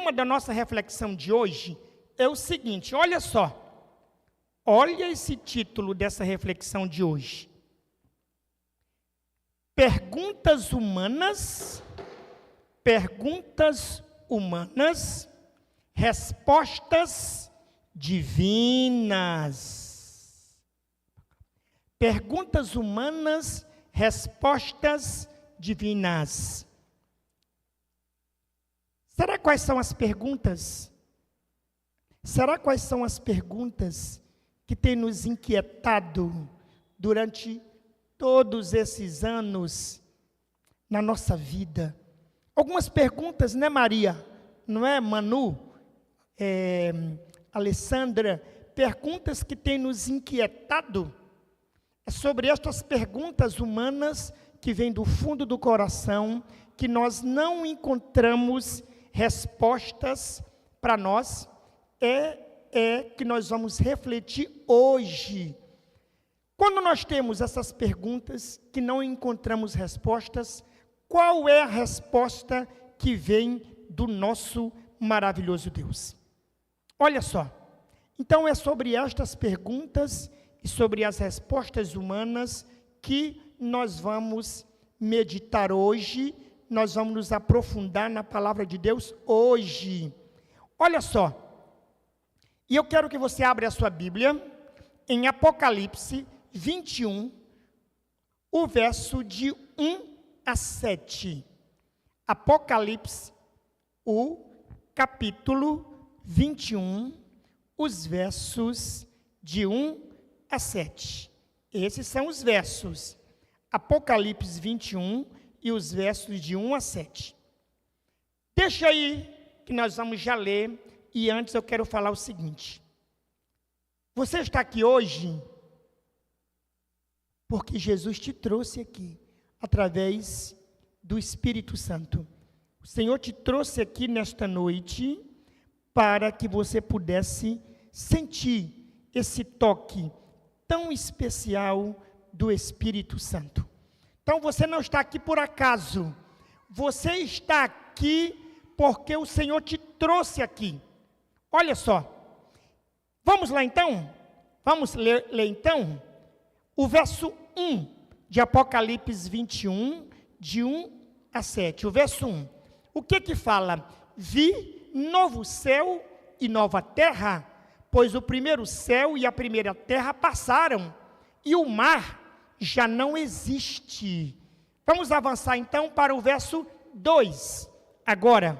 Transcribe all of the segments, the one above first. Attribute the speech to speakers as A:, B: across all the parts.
A: tema da nossa reflexão de hoje é o seguinte, olha só. Olha esse título dessa reflexão de hoje. Perguntas humanas, respostas divinas. Perguntas humanas, respostas divinas. Será quais são as perguntas? Será quais são as perguntas que têm nos inquietado durante todos esses anos na nossa vida? Algumas perguntas, né, Maria? Não é, Manu? Alessandra? Perguntas que têm nos inquietado. É sobre estas perguntas humanas que vêm do fundo do coração, que nós não encontramos respostas para nós, que nós vamos refletir hoje. Quando nós temos essas perguntas que não encontramos respostas, qual é a resposta que vem do nosso maravilhoso Deus? Olha só, então é sobre estas perguntas e sobre as respostas humanas que nós vamos meditar hoje, nós vamos nos aprofundar na palavra de Deus hoje. Olha só, e eu quero que você abra a sua Bíblia em Apocalipse 21, o verso de 1 a 7. Apocalipse, o capítulo 21, os versos de 1 a 7. Esses são os versos. Apocalipse 21 e os versos de 1 a 7. Deixa aí que nós vamos já ler. E antes eu quero falar o seguinte. Você está aqui hoje porque Jesus te trouxe aqui através do Espírito Santo. O Senhor te trouxe aqui nesta noite para que você pudesse sentir esse toque tão especial do Espírito Santo. Então você não está aqui por acaso. Você está aqui porque o Senhor te trouxe aqui. Olha só, vamos lá então? Vamos ler então o verso 1 de Apocalipse 21, de 1 a 7. O verso 1, o que fala? Vi novo céu e nova terra, pois o primeiro céu e a primeira terra passaram, e o mar já não existe. Vamos avançar então para o verso 2, agora.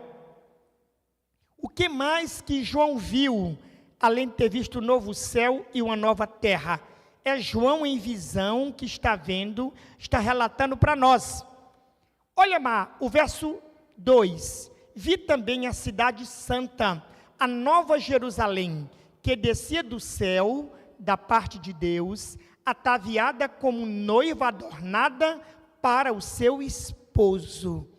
A: O que mais que João viu, além de ter visto o novo céu e uma nova terra? É João em visão que está vendo, está relatando para nós. Olha, o verso 2. Vi também a cidade santa, a nova Jerusalém, que descia do céu, da parte de Deus, ataviada como noiva adornada para o seu esposo.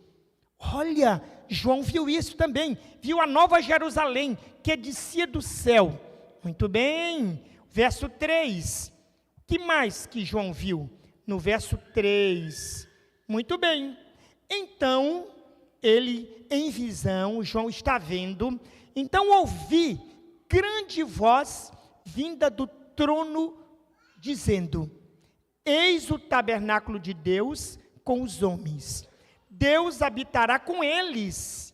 A: Olha, João viu isso também, viu a nova Jerusalém, que descia do céu. Muito bem, verso 3, o que mais que João viu? No verso 3, muito bem, então, ele em visão, João está vendo, então ouvi grande voz vinda do trono, dizendo, eis o tabernáculo de Deus com os homens, Deus habitará com eles,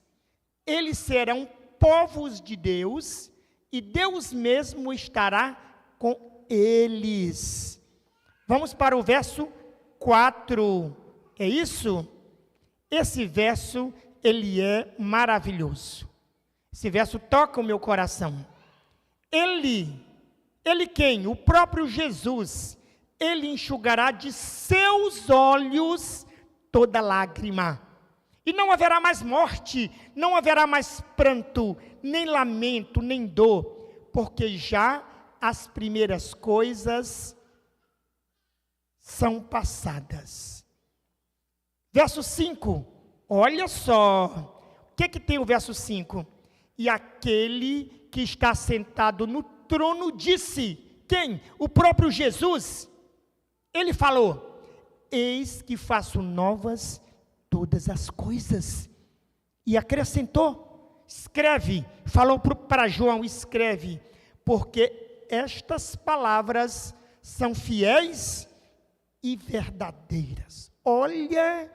A: eles serão povos de Deus, e Deus mesmo estará com eles. Vamos para o verso 4, é isso? Esse verso, ele é maravilhoso, esse verso toca o meu coração. Ele quem? O próprio Jesus, ele enxugará de seus olhos toda lágrima, e não haverá mais morte, não haverá mais pranto, nem lamento, nem dor, porque já as primeiras coisas são passadas. Verso 5, olha só, o que tem o verso 5? E aquele que está sentado no trono disse, quem? O próprio Jesus, ele falou, eis que faço novas todas as coisas, e acrescentou, escreve, falou para João, escreve, porque estas palavras são fiéis e verdadeiras. Olha,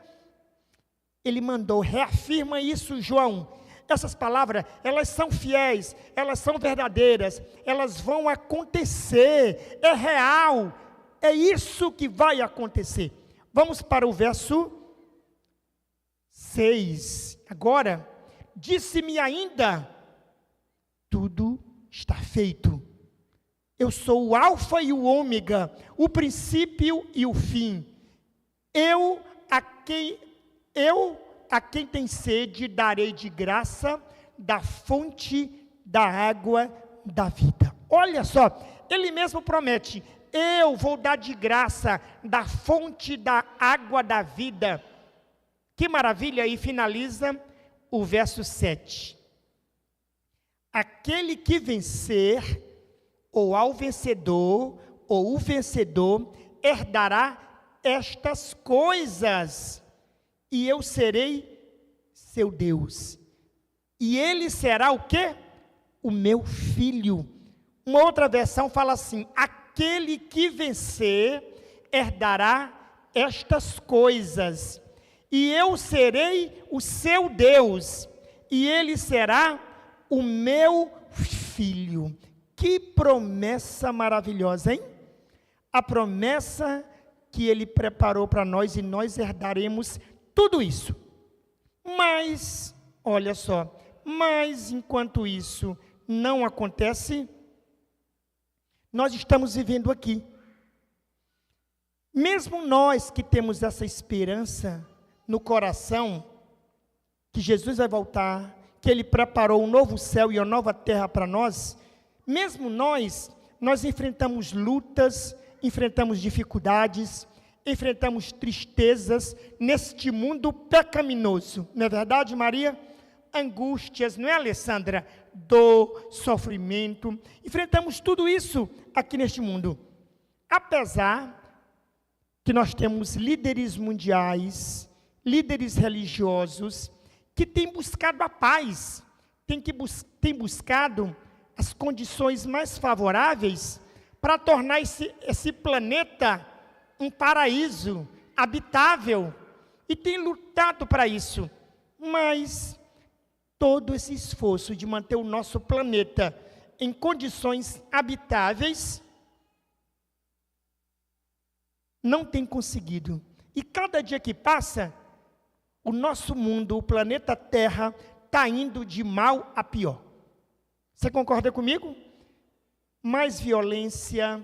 A: ele mandou, reafirma isso, João. Essas palavras, elas são fiéis, elas são verdadeiras, elas vão acontecer, é real, é isso que vai acontecer. Vamos para o verso 6. Agora, disse-me ainda, tudo está feito. Eu sou o alfa e o ômega, o princípio e o fim. Eu a quem tem sede darei de graça da fonte da água da vida. Olha só, ele mesmo promete, eu vou dar de graça da fonte da água da vida. Que maravilha, e finaliza o verso 7. Aquele que vencer, ou ao vencedor, ou o vencedor, herdará estas coisas, e eu serei seu Deus. E ele será o quê? O meu filho. Uma outra versão fala assim, aquele que vencer, herdará estas coisas, e eu serei o seu Deus, e ele será o meu filho. Que promessa maravilhosa, hein? A promessa que ele preparou para nós, e nós herdaremos tudo isso. Mas, olha só, mas enquanto isso não acontece, nós estamos vivendo aqui. Mesmo nós que temos essa esperança no coração, que Jesus vai voltar, que Ele preparou um novo céu e uma nova terra para nós, mesmo nós enfrentamos lutas, enfrentamos dificuldades, enfrentamos tristezas neste mundo pecaminoso. Não é verdade, Maria? Angústias, não é, Alessandra? Dor, sofrimento. Enfrentamos tudo isso aqui neste mundo. Apesar que nós temos líderes mundiais, líderes religiosos, que têm buscado a paz, têm buscado as condições mais favoráveis para tornar esse planeta um paraíso habitável, e tem lutado para isso. Mas todo esse esforço de manter o nosso planeta em condições habitáveis não tem conseguido. E cada dia que passa, o nosso mundo, o planeta Terra, está indo de mal a pior. Você concorda comigo? Mais violência,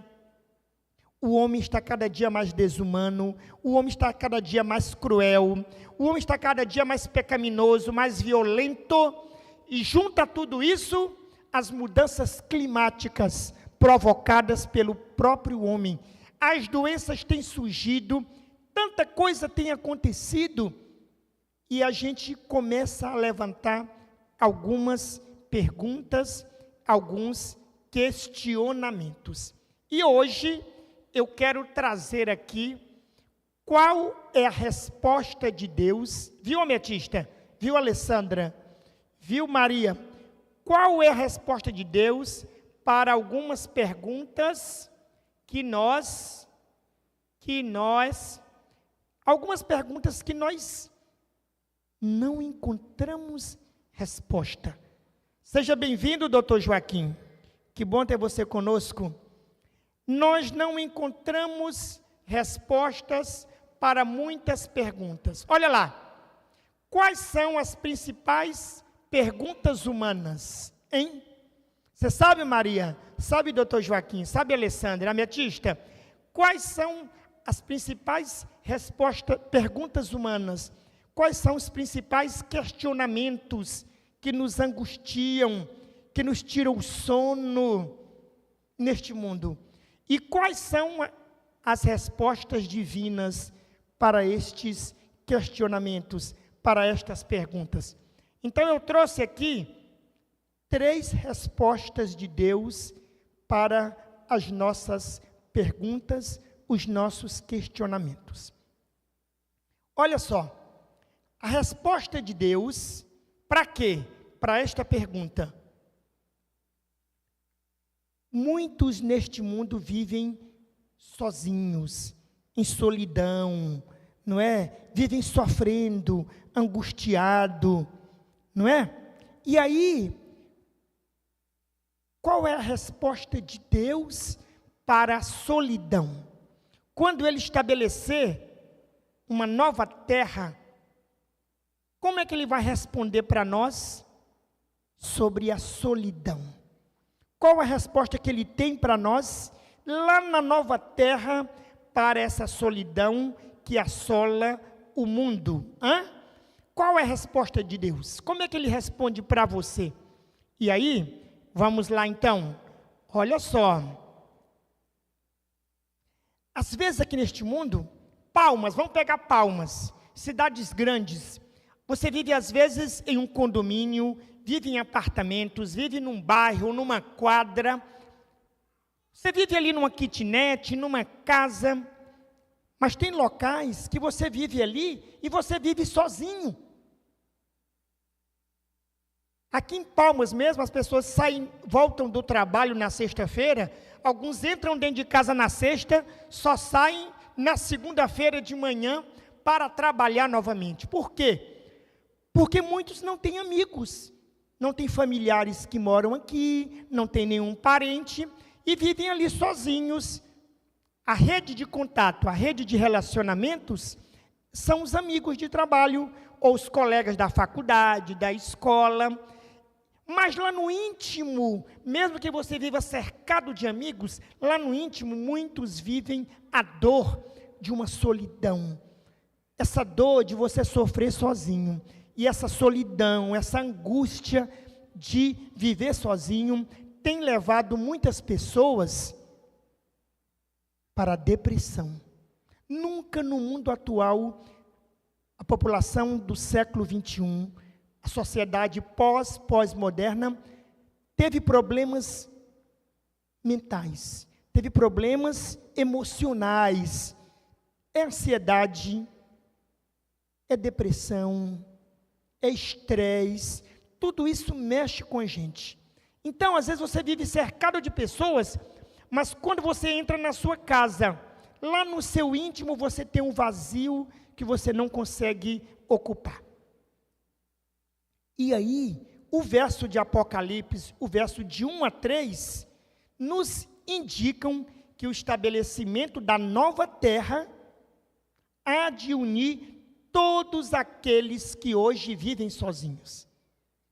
A: o homem está cada dia mais desumano, o homem está cada dia mais cruel, o homem está cada dia mais pecaminoso, mais violento, e junta tudo isso as mudanças climáticas provocadas pelo próprio homem. As doenças têm surgido, tanta coisa tem acontecido, e a gente começa a levantar algumas perguntas, alguns questionamentos. E hoje eu quero trazer aqui qual é a resposta de Deus. Viu, ametista? Viu, Alessandra? Viu, Maria? Qual é a resposta de Deus para algumas perguntas algumas perguntas que nós não encontramos resposta. Seja bem-vindo, doutor Joaquim. Que bom ter você conosco. Nós não encontramos respostas para muitas perguntas. Olha lá, quais são as principais perguntas humanas, hein? Você sabe, Maria? Sabe, doutor Joaquim? Sabe, Alessandra? Ametista? Quais são as principais perguntas humanas? Quais são os principais questionamentos que nos angustiam, que nos tiram o sono neste mundo? E quais são as respostas divinas para estes questionamentos, para estas perguntas? Então eu trouxe aqui 3 respostas de Deus para as nossas perguntas, os nossos questionamentos. Olha só, a resposta de Deus, para quê? para esta pergunta. Muitos neste mundo vivem sozinhos, em solidão, não é? Vivem sofrendo, angustiado, não é? E aí, qual é a resposta de Deus para a solidão? Quando Ele estabelecer uma nova terra, como é que Ele vai responder para nós sobre a solidão? Qual a resposta que Ele tem para nós, lá na nova terra, para essa solidão que assola o mundo? Qual é a resposta de Deus? Como é que Ele responde para você? E aí, vamos lá então. Olha só. Às vezes aqui neste mundo, Palmas, vamos pegar Palmas, cidades grandes. Você vive às vezes em um condomínio, vive em apartamentos, vive num bairro, numa quadra. Você vive ali numa kitnet, numa casa. Mas tem locais que você vive ali e você vive sozinho. Aqui em Palmas mesmo, as pessoas voltam do trabalho na sexta-feira, alguns entram dentro de casa na sexta, só saem na segunda-feira de manhã para trabalhar novamente. Por quê? Porque muitos não têm amigos, não têm familiares que moram aqui, não têm nenhum parente e vivem ali sozinhos. A rede de contato, a rede de relacionamentos são os amigos de trabalho ou os colegas da faculdade, da escola. Mas lá no íntimo, mesmo que você viva cercado de amigos, lá no íntimo muitos vivem a dor de uma solidão. Essa dor de você sofrer sozinho. E essa solidão, essa angústia de viver sozinho tem levado muitas pessoas para a depressão. Nunca no mundo atual, a população do século XXI, a sociedade pós-moderna, teve problemas mentais, teve problemas emocionais, é ansiedade, é depressão, é estresse, tudo isso mexe com a gente. Então, às vezes você vive cercado de pessoas, mas quando você entra na sua casa, lá no seu íntimo você tem um vazio que você não consegue ocupar. E aí, o verso de Apocalipse, o verso de 1 a 3, nos indicam que o estabelecimento da nova terra há de unir todos aqueles que hoje vivem sozinhos.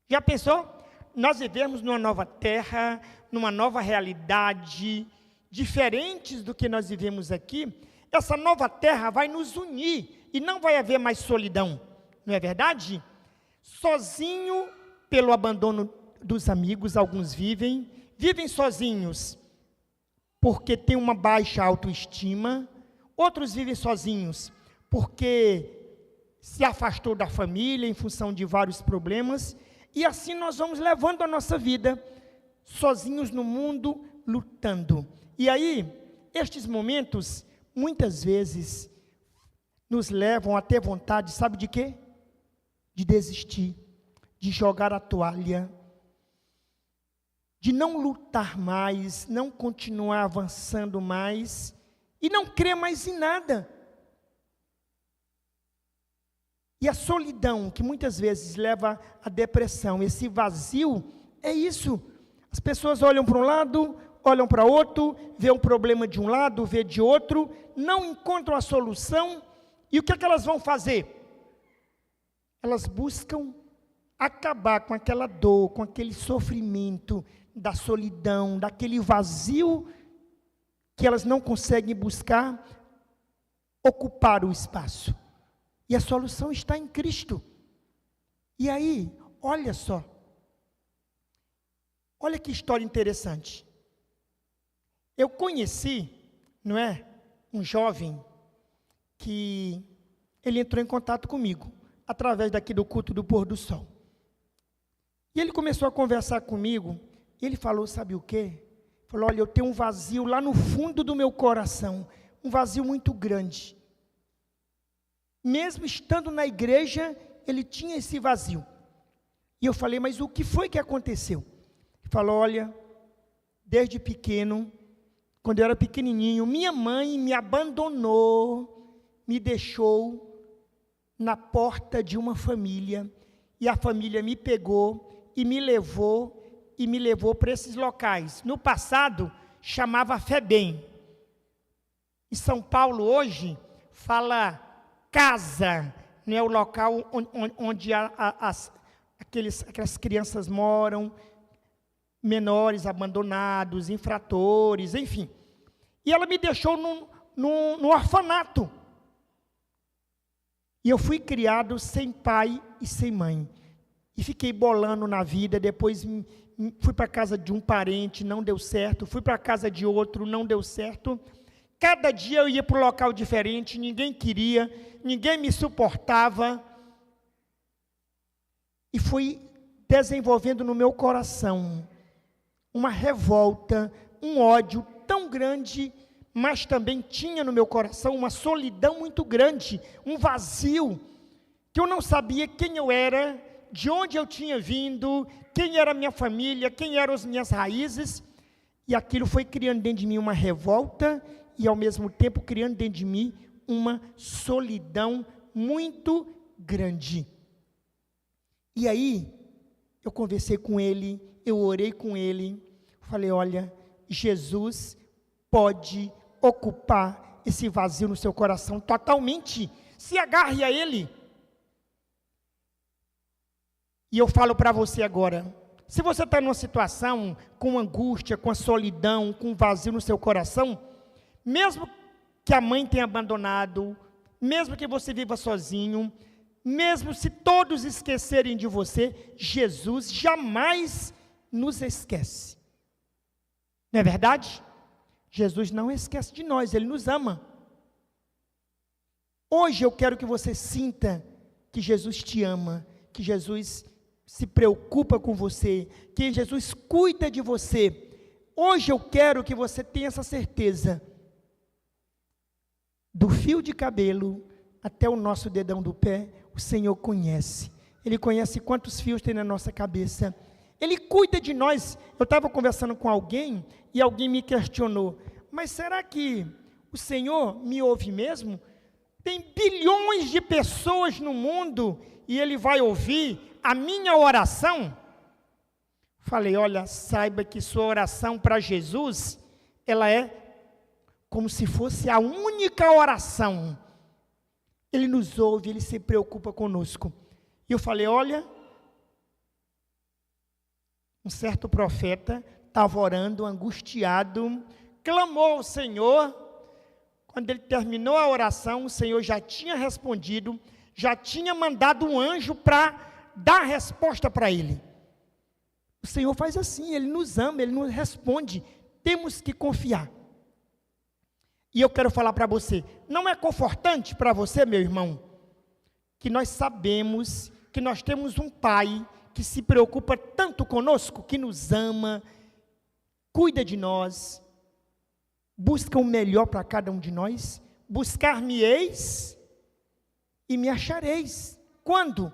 A: Já pensou? Nós vivemos numa nova terra, numa nova realidade, diferentes do que nós vivemos aqui. Essa nova terra vai nos unir e não vai haver mais solidão, não é verdade? Sozinho, pelo abandono dos amigos, alguns vivem sozinhos porque têm uma baixa autoestima, outros vivem sozinhos porque se afastou da família em função de vários problemas, e assim nós vamos levando a nossa vida, sozinhos no mundo, lutando. E aí, estes momentos, muitas vezes, nos levam a ter vontade, sabe de quê? De desistir, de jogar a toalha, de não lutar mais, não continuar avançando mais, e não crer mais em nada. E a solidão, que muitas vezes leva à depressão, esse vazio, é isso. As pessoas olham para um lado, olham para outro, vê um problema de um lado, vê de outro, não encontram a solução, e o que é que elas vão fazer? Elas buscam acabar com aquela dor, com aquele sofrimento da solidão, daquele vazio que elas não conseguem buscar ocupar o espaço. E a solução está em Cristo. E aí, olha só. Olha que história interessante. Eu conheci, não é, um jovem que ele entrou em contato comigo, através daqui do culto do pôr do sol. E ele começou a conversar comigo, e ele falou, sabe o quê? Falou, olha, eu tenho um vazio lá no fundo do meu coração, um vazio muito grande. Mesmo estando na igreja, ele tinha esse vazio. E eu falei, mas o que foi que aconteceu? Ele falou, olha, desde pequeno, quando eu era pequenininho, minha mãe me abandonou, me deixou na porta de uma família, e a família me pegou e me levou para esses locais. No passado, chamava FEBEM. Em São Paulo, hoje, fala casa, né, o local onde aquelas crianças moram, menores abandonados, infratores, enfim. E ela me deixou no orfanato. E eu fui criado sem pai e sem mãe. E fiquei bolando na vida, depois fui para a casa de um parente, não deu certo, fui para a casa de outro, não deu certo. Cada dia eu ia para um local diferente, ninguém queria, ninguém me suportava. E fui desenvolvendo no meu coração uma revolta, um ódio tão grande, mas também tinha no meu coração uma solidão muito grande, um vazio, que eu não sabia quem eu era, de onde eu tinha vindo, quem era a minha família, quem eram as minhas raízes, e aquilo foi criando dentro de mim uma revolta, e ao mesmo tempo criando dentro de mim uma solidão muito grande. E aí, eu conversei com ele, eu orei com ele, falei, olha, Jesus pode ocupar esse vazio no seu coração totalmente, se agarre a ele. E eu falo para você agora, se você está numa situação com angústia, com a solidão, com vazio no seu coração, mesmo que a mãe tenha abandonado, mesmo que você viva sozinho, mesmo se todos esquecerem de você, Jesus jamais nos esquece. Não é verdade? Jesus não esquece de nós, Ele nos ama. Hoje eu quero que você sinta que Jesus te ama, que Jesus se preocupa com você, que Jesus cuida de você. Hoje eu quero que você tenha essa certeza. Do fio de cabelo até o nosso dedão do pé, o Senhor conhece. Ele conhece quantos fios tem na nossa cabeça. Ele cuida de nós. Eu estava conversando com alguém e alguém me questionou, mas será que o Senhor me ouve mesmo? Tem bilhões de pessoas no mundo e Ele vai ouvir a minha oração? Falei, olha, saiba que sua oração para Jesus, ela é como se fosse a única oração. Ele nos ouve, Ele se preocupa conosco. E eu falei, olha, um certo profeta estava orando, angustiado, clamou ao Senhor. Quando ele terminou a oração, o Senhor já tinha respondido, já tinha mandado um anjo para dar a resposta para ele. O Senhor faz assim, Ele nos ama, Ele nos responde. Temos que confiar. E eu quero falar para você, não é confortante para você, meu irmão, que nós sabemos que nós temos um Pai que se preocupa tanto conosco, que nos ama, cuida de nós, busca o melhor para cada um de nós. Buscar-me-eis e me achareis. Quando?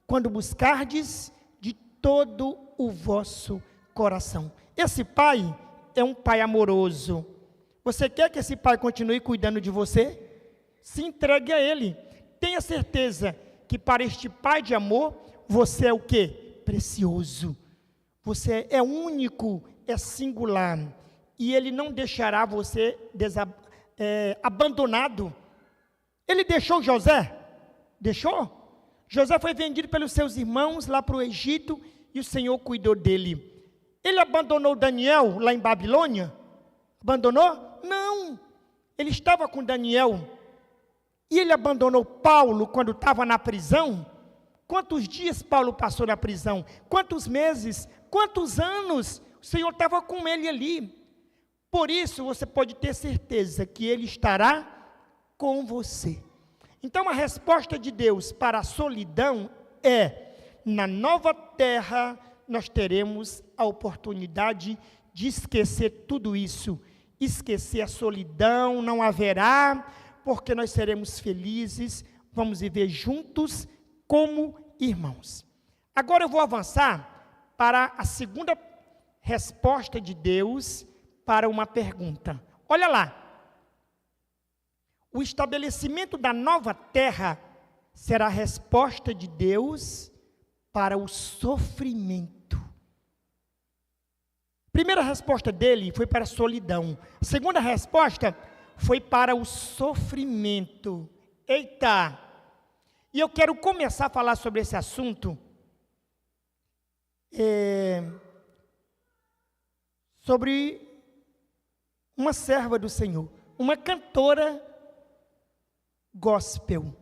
A: Quando buscardes de todo o vosso coração. Esse Pai é um Pai amoroso. Você quer que esse Pai continue cuidando de você? Se entregue a Ele. Tenha certeza que para este Pai de amor, você é o quê? Precioso. Você é único, é singular. E Ele não deixará você abandonado. Ele deixou José? Deixou? José foi vendido pelos seus irmãos lá para o Egito e o Senhor cuidou dele. Ele abandonou Daniel lá em Babilônia? Abandonou? Não. Ele estava com Daniel. E ele abandonou Paulo quando estava na prisão? Quantos dias Paulo passou na prisão? Quantos meses? Quantos anos? O Senhor estava com ele ali. Por isso, você pode ter certeza que Ele estará com você. Então, a resposta de Deus para a solidão é: na nova terra, nós teremos a oportunidade de esquecer tudo isso. Esquecer a solidão não haverá, porque nós seremos felizes, vamos viver juntos como irmãos. Agora eu vou avançar para a segunda resposta de Deus para uma pergunta. Olha lá. O estabelecimento da nova terra será a resposta de Deus para o sofrimento. A primeira resposta dele foi para a solidão. A segunda resposta foi para o sofrimento. Eita! E eu quero começar a falar sobre esse assunto, sobre uma serva do Senhor, uma cantora gospel,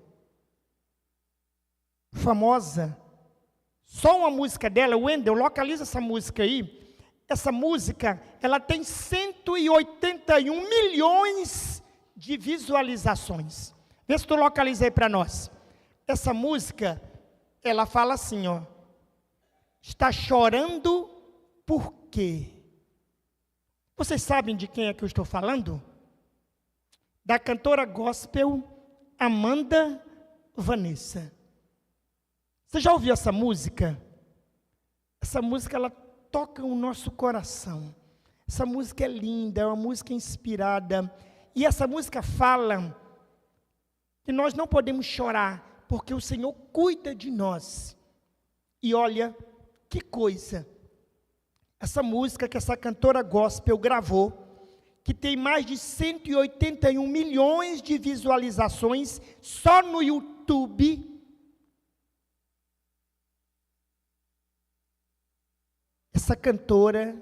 A: famosa. Só uma música dela, Wendel, localiza essa música aí. Essa música, ela tem 181 milhões de visualizações. Vê se tu localiza aí para nós. Essa música, ela fala assim, ó. Está chorando por quê? Vocês sabem de quem é que eu estou falando? Da cantora gospel Amanda Vanessa. Você já ouviu essa música? Essa música, ela toca o nosso coração. Essa música é linda, é uma música inspirada. E essa música fala que nós não podemos chorar, porque o Senhor cuida de nós. E olha, que coisa. Essa música que essa cantora gospel gravou, que tem mais de 181 milhões de visualizações só no YouTube. Essa cantora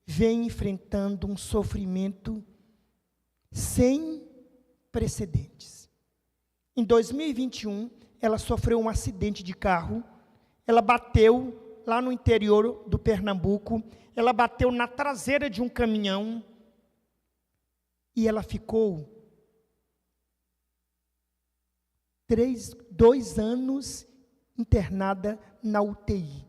A: vem enfrentando um sofrimento sem precedentes. Em 2021, ela sofreu um acidente de carro. Ela bateu lá no interior do Pernambuco. Ela bateu na traseira de um caminhão. E ela ficou 2 anos internada na UTI.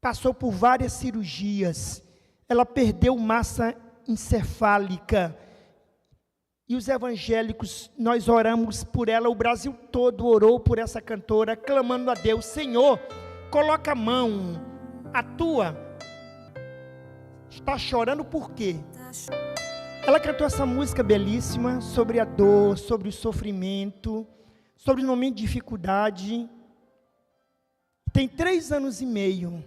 A: Passou por várias cirurgias. Ela perdeu massa encefálica. E os evangélicos, nós oramos por ela, o Brasil todo orou por essa cantora, clamando a Deus: Senhor, coloca a mão, atua. Está chorando por quê? Ela cantou essa música belíssima sobre a dor, sobre o sofrimento, sobre o momento de dificuldade. Tem 3 anos e meio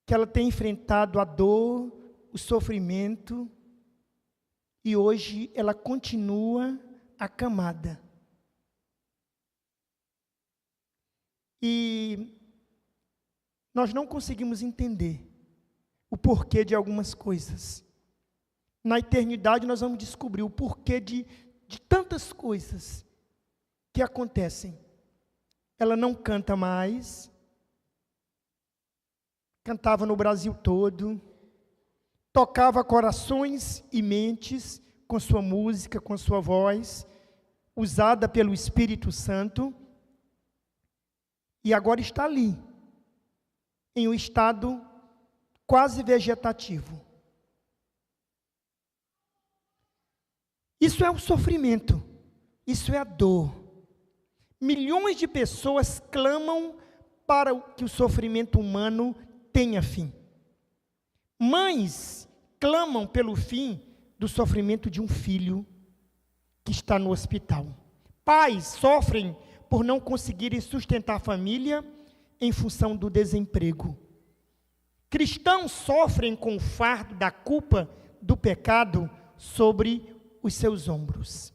A: que ela tem enfrentado a dor, o sofrimento, e hoje ela continua acamada. E nós não conseguimos entender o porquê de algumas coisas. Na eternidade nós vamos descobrir o porquê de tantas coisas que acontecem. Ela não canta mais, cantava no Brasil todo, tocava corações e mentes com sua música, com sua voz, usada pelo Espírito Santo, e agora está ali, em um estado quase vegetativo. Isso é o sofrimento, isso é a dor. Milhões de pessoas clamam para que o sofrimento humano tenha fim. Mães clamam pelo fim do sofrimento de um filho que está no hospital. Pais sofrem por não conseguirem sustentar a família em função do desemprego. Cristãos sofrem com o fardo da culpa do pecado sobre os seus ombros.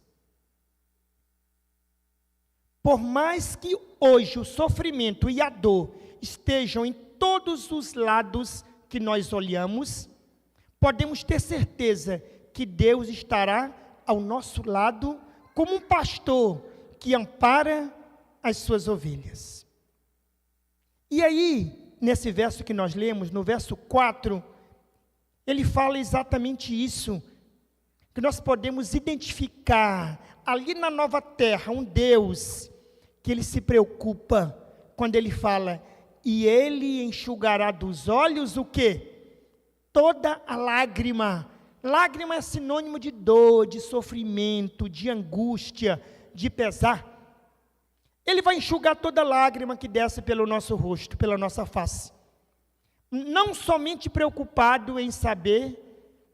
A: Por mais que hoje o sofrimento e a dor estejam em todos os lados que nós olhamos, podemos ter certeza que Deus estará ao nosso lado como um pastor que ampara as suas ovelhas. E aí, nesse verso que nós lemos, no verso 4, ele fala exatamente isso, que nós podemos identificar ali na nova terra um Deus que ele se preocupa quando ele fala: e ele enxugará dos olhos o quê? Toda a lágrima. Lágrima é sinônimo de dor, de sofrimento, de angústia, de pesar. Ele vai enxugar toda lágrima que desce pelo nosso rosto, pela nossa face. Não somente preocupado em saber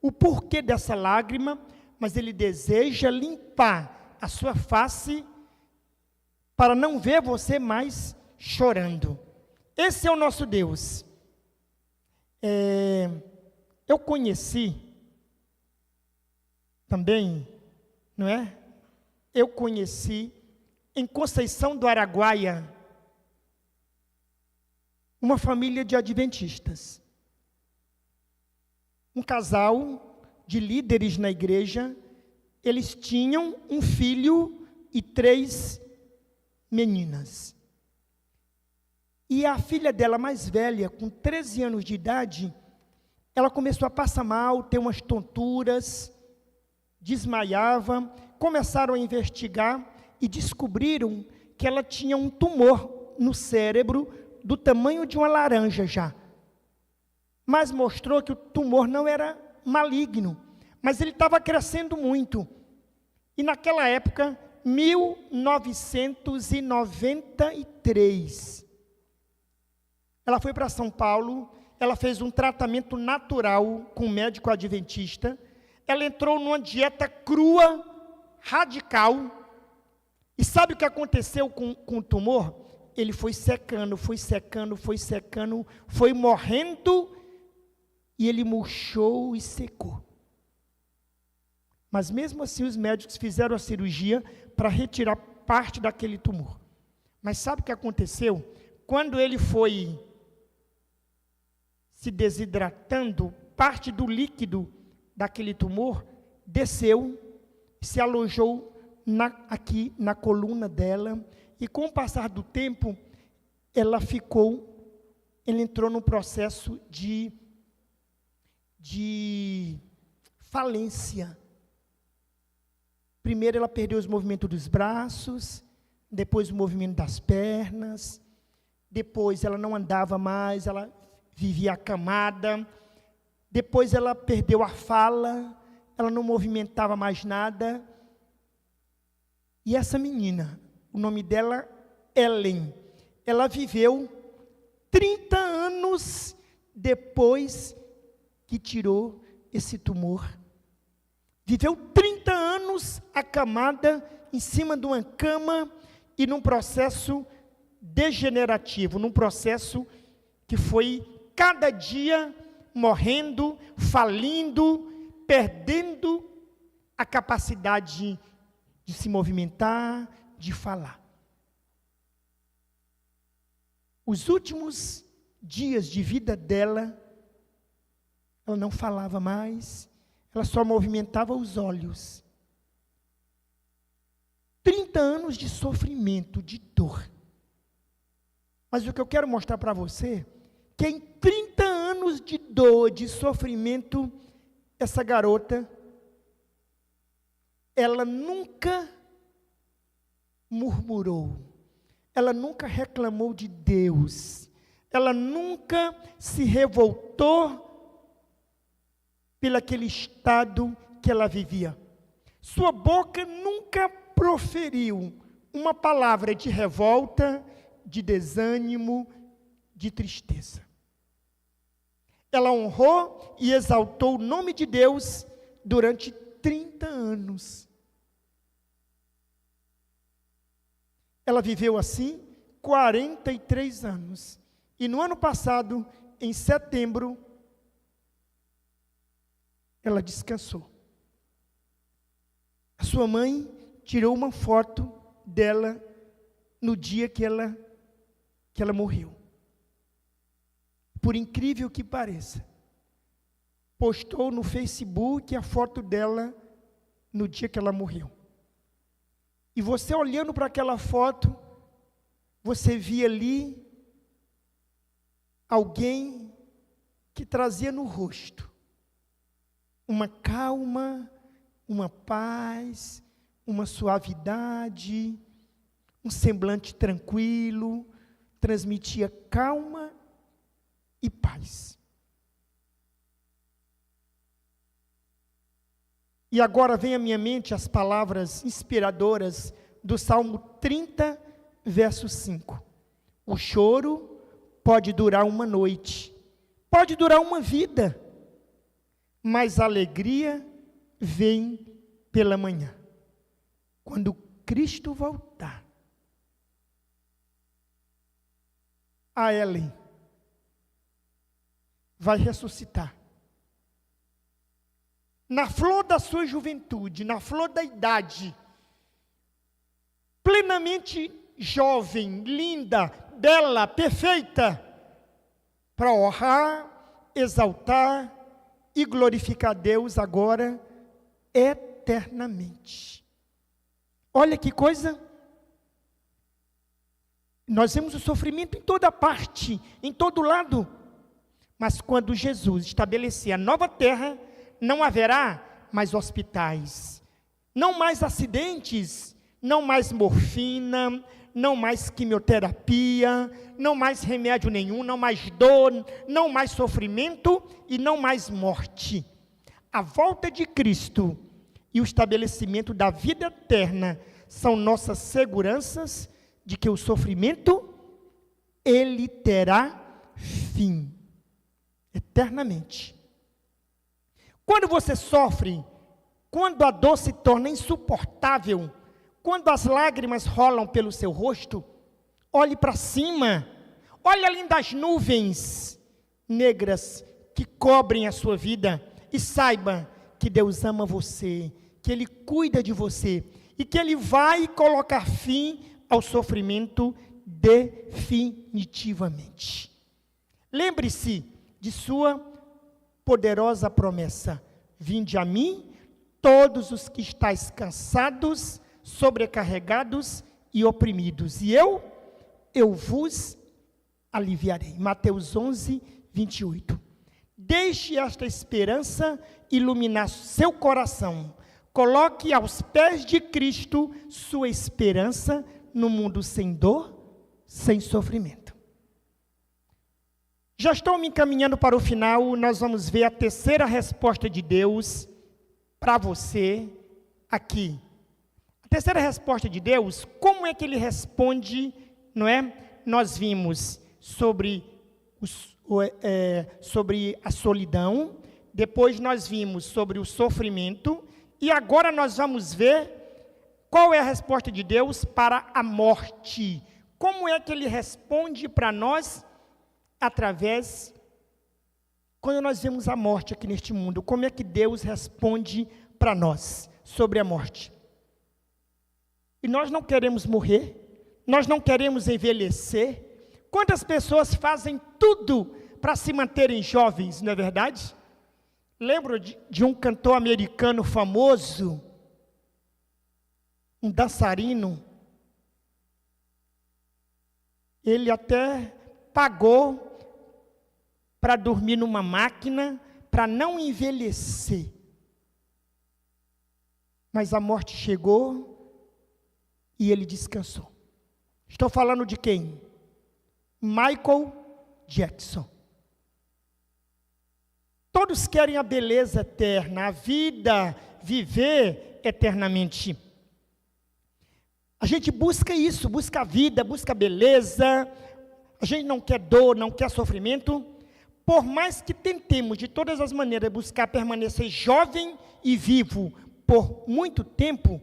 A: o porquê dessa lágrima, mas Ele deseja limpar a sua face para não ver você mais chorando. Esse é o nosso Deus. Eu conheci também, não é? Eu conheci em Conceição do Araguaia uma família de adventistas. Um casal de líderes na igreja, eles tinham um filho e 3 meninas. E a filha dela mais velha, com 13 anos de idade, ela começou a passar mal, ter umas tonturas, desmaiava. Começaram a investigar e descobriram que ela tinha um tumor no cérebro do tamanho de uma laranja já. Mas mostrou que o tumor não era maligno, mas ele estava crescendo muito. E naquela época, 1993, ela foi para São Paulo, ela fez um tratamento natural com um médico adventista, ela entrou numa dieta crua, radical, e sabe o que aconteceu com o tumor? Ele foi secando, foi morrendo, e ele murchou e secou. Mas mesmo assim os médicos fizeram a cirurgia para retirar parte daquele tumor. Mas sabe o que aconteceu? Quando ele foi se desidratando, parte do líquido daquele tumor desceu, se alojou aqui na coluna dela, e com o passar do tempo, ela entrou num processo de falência. Primeiro ela perdeu os movimentos dos braços, depois o movimento das pernas, depois ela não andava mais, ela vivia acamada, depois ela perdeu a fala, ela não movimentava mais nada. E essa menina, o nome dela, Ellen, ela viveu 30 anos depois que tirou esse tumor. Viveu 30 anos acamada em cima de uma cama e num processo degenerativo, num processo que foi cada dia morrendo, falindo, perdendo a capacidade de se movimentar, de falar. Os últimos dias de vida dela, ela não falava mais, ela só movimentava os olhos. 30 anos de sofrimento, de dor. Mas o que eu quero mostrar para você, que em 30 anos de dor, de sofrimento, essa garota, ela nunca murmurou, ela nunca reclamou de Deus, ela nunca se revoltou pelo aquele estado que ela vivia. Sua boca nunca proferiu uma palavra de revolta, de desânimo, de tristeza. Ela honrou e exaltou o nome de Deus durante 30 anos. Ela viveu assim 43 anos. E no ano passado, em setembro, ela descansou. A sua mãe tirou uma foto dela no dia que ela morreu. Por incrível que pareça, postou no Facebook a foto dela no dia que ela morreu. E você olhando para aquela foto, você via ali alguém que trazia no rosto uma calma, uma paz, uma suavidade, um semblante tranquilo, transmitia calma e paz. E agora vem à minha mente as palavras inspiradoras do Salmo 30, verso 5. O choro pode durar uma noite, pode durar uma vida, mas a alegria vem pela manhã. Quando Cristo voltar, a Ellen vai ressuscitar. Na flor da sua juventude, na flor da idade, plenamente jovem, linda, bela, perfeita, para honrar, exaltar e glorificar Deus agora, eternamente. Olha que coisa! Nós vemos o sofrimento em toda parte, em todo lado. Mas quando Jesus estabelecer a nova terra, não haverá mais hospitais, não mais acidentes, não mais morfina, não mais quimioterapia, não mais remédio nenhum, não mais dor, não mais sofrimento e não mais morte. A volta de Cristo e o estabelecimento da vida eterna são nossas seguranças de que o sofrimento, ele terá fim, eternamente. Quando você sofre, quando a dor se torna insuportável, quando as lágrimas rolam pelo seu rosto, olhe para cima, olhe além das nuvens negras que cobrem a sua vida e saiba que Deus ama você, que Ele cuida de você e que Ele vai colocar fim ao sofrimento definitivamente. Lembre-se de sua poderosa promessa: vinde a mim, todos os que estáis cansados, sobrecarregados e oprimidos, e eu vos aliviarei. Mateus 11, 28. Deixe esta esperança iluminar seu coração. Coloque aos pés de Cristo sua esperança no mundo sem dor, sem sofrimento. Já estou me encaminhando para o final, nós vamos ver a terceira resposta de Deus para você aqui. A terceira resposta de Deus, como é que Ele responde, não é? Nós vimos sobre a solidão, depois nós vimos sobre o sofrimento, e agora nós vamos ver qual é a resposta de Deus para a morte. Como é que Ele responde para nós através, quando nós vemos a morte aqui neste mundo, como é que Deus responde para nós sobre a morte? E nós não queremos morrer, nós não queremos envelhecer. Quantas pessoas fazem tudo para se manterem jovens, não é verdade? Lembro de um cantor americano famoso, um dançarino. Ele até pagou para dormir numa máquina, para não envelhecer. Mas a morte chegou e ele descansou. Estou falando de quem? Michael Jackson. Todos querem a beleza eterna, a vida, viver eternamente. A gente busca isso, busca a vida, busca a beleza. A gente não quer dor, não quer sofrimento. Por mais que tentemos de todas as maneiras buscar permanecer jovem e vivo por muito tempo,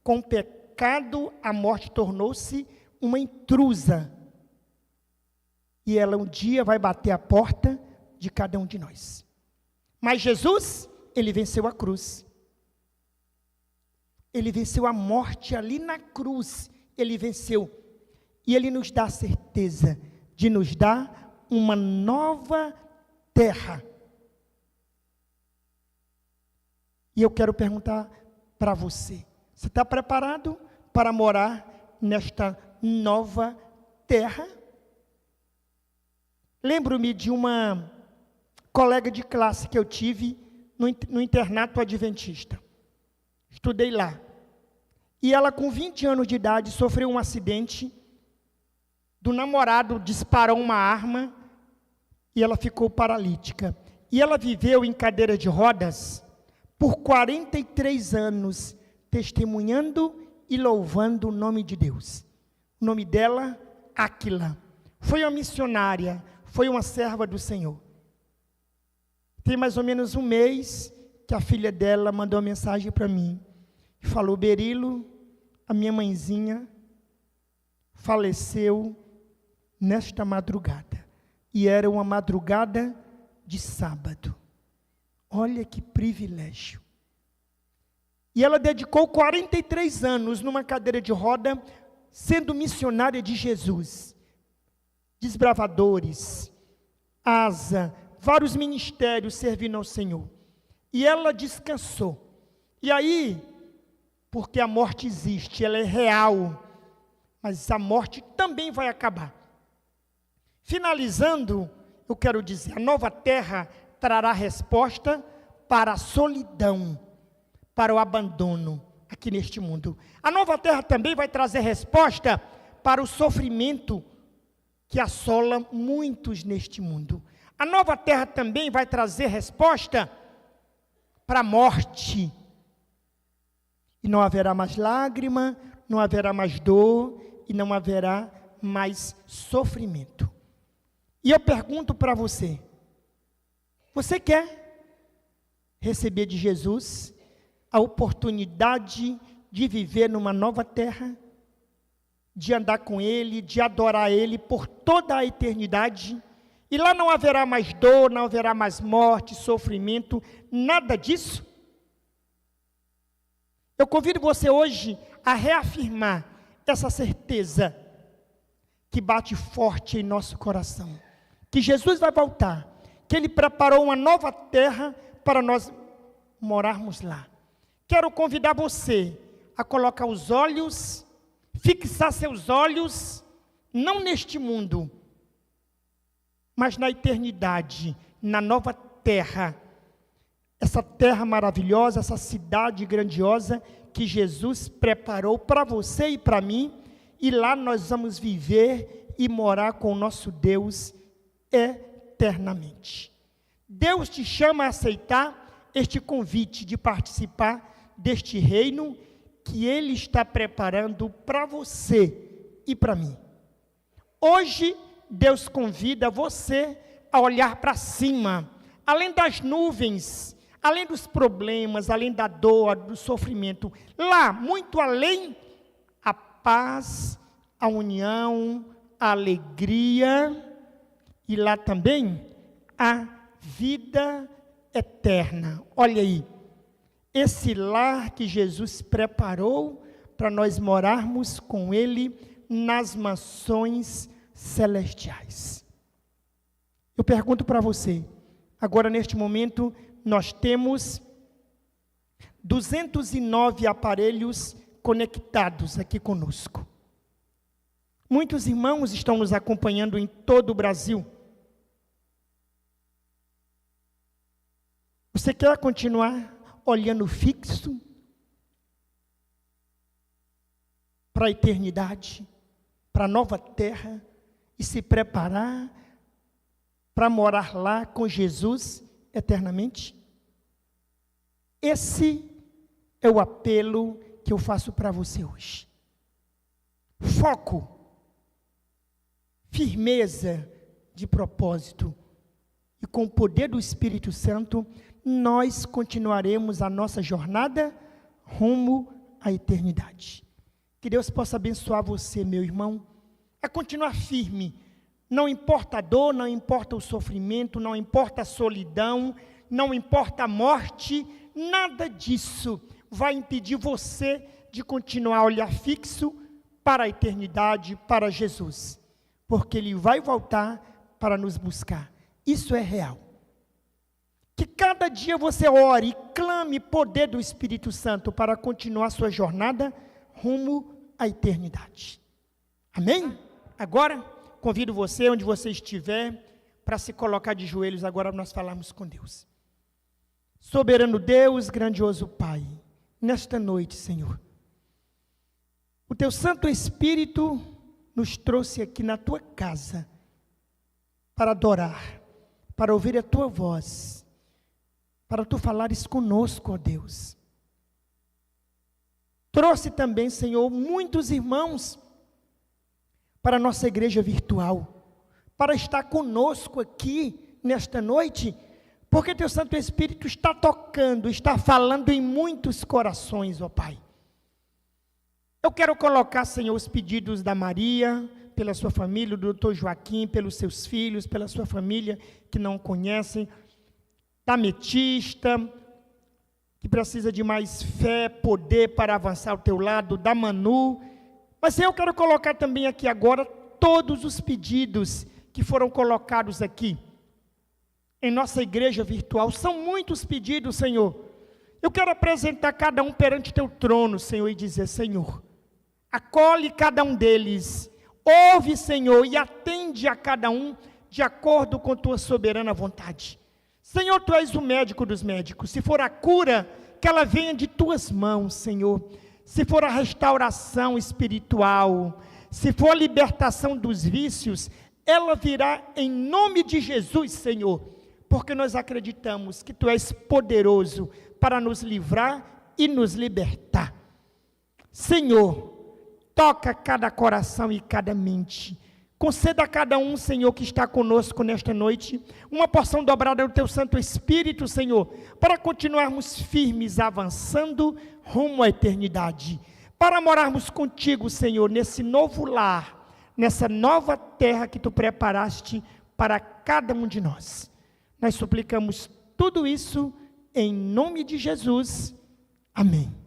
A: com o pecado a morte tornou-se uma intrusa. E ela um dia vai bater a porta de cada um de nós. Mas Jesus, Ele venceu a cruz. Ele venceu a morte ali na cruz. Ele venceu. E Ele nos dá a certeza de nos dar uma nova terra. E eu quero perguntar para você: você está preparado para morar nesta nova terra? Lembro-me de uma colega de classe que eu tive no internato adventista. Estudei lá. E ela, com 20 anos de idade, sofreu um acidente. Do namorado disparou uma arma e ela ficou paralítica. E ela viveu em cadeira de rodas por 43 anos, testemunhando e louvando o nome de Deus. O nome dela, Áquila. Foi uma missionária, foi uma serva do Senhor. Tem mais ou menos um mês que a filha dela mandou uma mensagem para mim. E falou: Berilo, a minha mãezinha faleceu nesta madrugada. E era uma madrugada de sábado. Olha que privilégio. E ela dedicou 43 anos numa cadeira de roda, sendo missionária de Jesus. Desbravadores, asa, vários ministérios servindo ao Senhor. E ela descansou. E aí, porque a morte existe, ela é real, mas a morte também vai acabar. Finalizando, eu quero dizer, a nova terra trará resposta para a solidão, para o abandono aqui neste mundo. A nova terra também vai trazer resposta para o sofrimento que assola muitos neste mundo. A nova terra também vai trazer resposta para a morte. E não haverá mais lágrima, não haverá mais dor e não haverá mais sofrimento. E eu pergunto para você: você quer receber de Jesus a oportunidade de viver numa nova terra, de andar com Ele, de adorar Ele por toda a eternidade? E lá não haverá mais dor, não haverá mais morte, sofrimento, nada disso? Eu convido você hoje a reafirmar essa certeza que bate forte em nosso coração. Que Jesus vai voltar, que Ele preparou uma nova terra para nós morarmos lá. Quero convidar você a colocar os olhos, fixar seus olhos, não neste mundo, mas na eternidade, na nova terra. Essa terra maravilhosa, essa cidade grandiosa que Jesus preparou para você e para mim, e lá nós vamos viver e morar com o nosso Deus eternamente. Deus te chama a aceitar este convite de participar deste reino que Ele está preparando para você e para mim. Hoje, Deus convida você a olhar para cima, além das nuvens, além dos problemas, além da dor, do sofrimento. Lá, muito além, a paz, a união, a alegria, e lá também a vida eterna. Olha aí, esse lar que Jesus preparou para nós morarmos com Ele nas mansões celestiais. Eu pergunto para você, agora neste momento, nós temos 209 aparelhos conectados aqui conosco. Muitos irmãos estão nos acompanhando em todo o Brasil. Você quer continuar olhando fixo para a eternidade, para a nova terra, e se preparar para morar lá com Jesus eternamente? Esse é o apelo que eu faço para você hoje. Foco, firmeza de propósito, e com o poder do Espírito Santo, nós continuaremos a nossa jornada rumo à eternidade. Que Deus possa abençoar você, meu irmão, a continuar firme. Não importa a dor, não importa o sofrimento, não importa a solidão, não importa a morte, nada disso vai impedir você de continuar a olhar fixo para a eternidade, para Jesus, porque Ele vai voltar para nos buscar. Isso é real. Que cada dia você ore e clame poder do Espírito Santo para continuar sua jornada rumo à eternidade. Amém? Agora, convido você, onde você estiver, para se colocar de joelhos agora para nós falarmos com Deus. Soberano Deus, grandioso Pai, nesta noite, Senhor, o Teu Santo Espírito nos trouxe aqui na Tua casa para adorar, para ouvir a Tua voz, para Tu falares conosco, ó Deus. Trouxe também, Senhor, muitos irmãos para a nossa igreja virtual, para estar conosco aqui nesta noite, porque Teu Santo Espírito está tocando, está falando em muitos corações, ó Pai. Eu quero colocar, Senhor, os pedidos da Maria, pela sua família, do doutor Joaquim, pelos seus filhos, pela sua família que não conhecem, da Ametista, que precisa de mais fé, poder para avançar ao teu lado, da Manu. Mas eu quero colocar também aqui agora todos os pedidos que foram colocados aqui em nossa igreja virtual. São muitos pedidos, Senhor. Eu quero apresentar cada um perante teu trono, Senhor, e dizer: Senhor, acolhe cada um deles, ouve, Senhor, e atende a cada um de acordo com tua soberana vontade. Senhor, Tu és o médico dos médicos. Se for a cura, que ela venha de Tuas mãos, Senhor. Se for a restauração espiritual, se for a libertação dos vícios, ela virá em nome de Jesus, Senhor, porque nós acreditamos que Tu és poderoso para nos livrar e nos libertar. Senhor, toca cada coração e cada mente. Conceda a cada um, Senhor, que está conosco nesta noite, uma porção dobrada do Teu Santo Espírito, Senhor, para continuarmos firmes, avançando rumo à eternidade, para morarmos contigo, Senhor, nesse novo lar, nessa nova terra que Tu preparaste para cada um de nós. Nós suplicamos tudo isso em nome de Jesus. Amém.